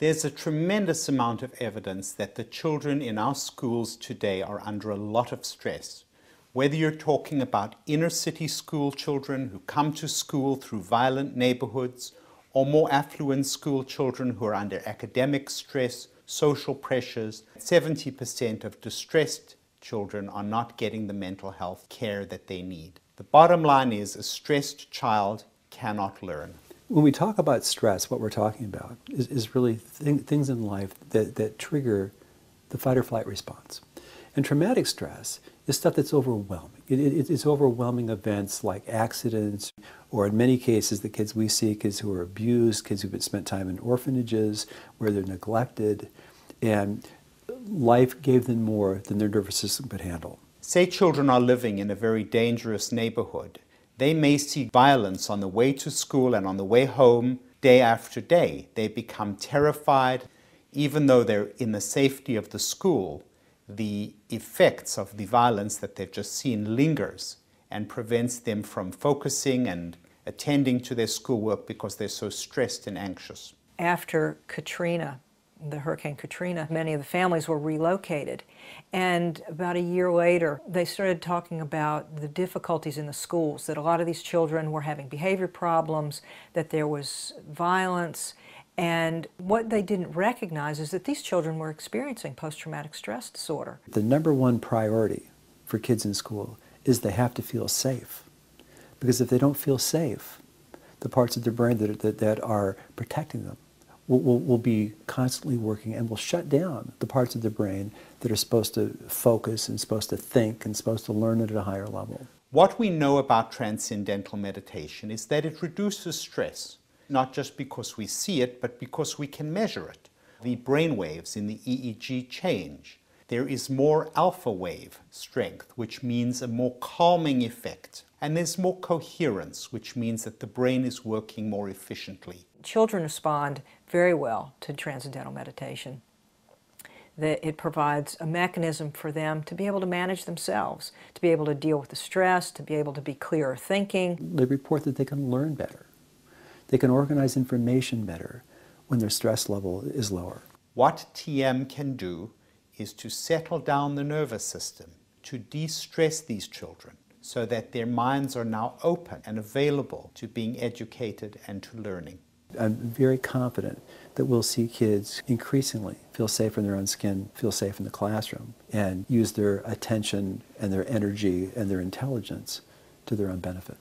There's a tremendous amount of evidence that the children in our schools today are under a lot of stress. Whether you're talking about inner city school children who come to school through violent neighborhoods, or more affluent school children who are under academic stress, social pressures, 70% of distressed children are not getting the mental health care that they need. The bottom line is a stressed child cannot learn. When we talk about stress, what we're talking about is really things in life that trigger the fight or flight response. And traumatic stress is stuff that's overwhelming. It's overwhelming events like accidents, or in many cases, the kids we see, kids who are abused, kids who've spent time in orphanages, where they're neglected, and life gave them more than their nervous system could handle. Say children are living in a very dangerous neighborhood. They may see violence on the way to school and on the way home day after day. They become terrified. Even though they're in the safety of the school, the effects of the violence that they've just seen lingers and prevents them from focusing and attending to their schoolwork because they're so stressed and anxious. After Katrina, the Hurricane Katrina, many of the families were relocated. And about a year later, they started talking about the difficulties in the schools, that a lot of these children were having behavior problems, that there was violence. And what they didn't recognize is that these children were experiencing post-traumatic stress disorder. The number one priority for kids in school is they have to feel safe. Because if they don't feel safe, the parts of their brain that are protecting them will be constantly working and will shut down the parts of the brain that are supposed to focus and supposed to think and supposed to learn at a higher level. What we know about transcendental meditation is that it reduces stress, not just because we see it, but because we can measure it. The brain waves in the EEG change. There is more alpha wave strength, which means a more calming effect. And there's more coherence, which means that the brain is working more efficiently. Children respond very well to transcendental meditation. That it provides a mechanism for them to be able to manage themselves, to be able to deal with the stress, to be able to be clearer thinking. They report that they can learn better. They can organize information better when their stress level is lower. What TM can do is to settle down the nervous system, to de-stress these children, so that their minds are now open and available to being educated and to learning. I'm very confident that we'll see kids increasingly feel safe in their own skin, feel safe in the classroom, and use their attention and their energy and their intelligence to their own benefit.